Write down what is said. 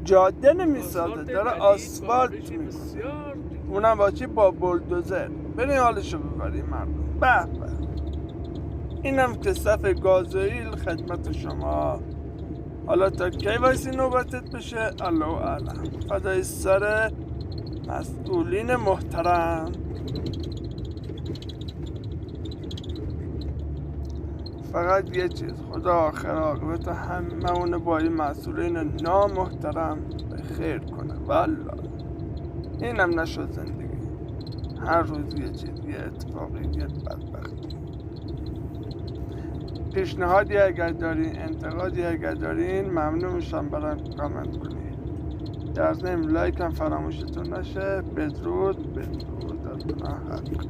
جاده نمیسازه، داره آسفالت میکنه، اونم با چی؟ با بولدوزر. برین حالشو ببریم مردم. به به، اینم که صف گازوئیل خدمت شما. حالا تا کی وایسی نوبتت بشه؟ الله اعلم. فدای سر مسئولین محترم. فقط یه چیز، خدا آخر عاقبت همه با این مسئولین نامحترم به خیر کنه. والله اینم نشد زندگی، هر روز یه چیز، یه اتفاقی، یه بدبختی. پیشنهادی اگر دارین، انتقادی اگر دارین، ممنون میشم برام کامنت کنید. در ضمن لایک هم فراموشتون نشه. بدرود بدرود از گناه حق.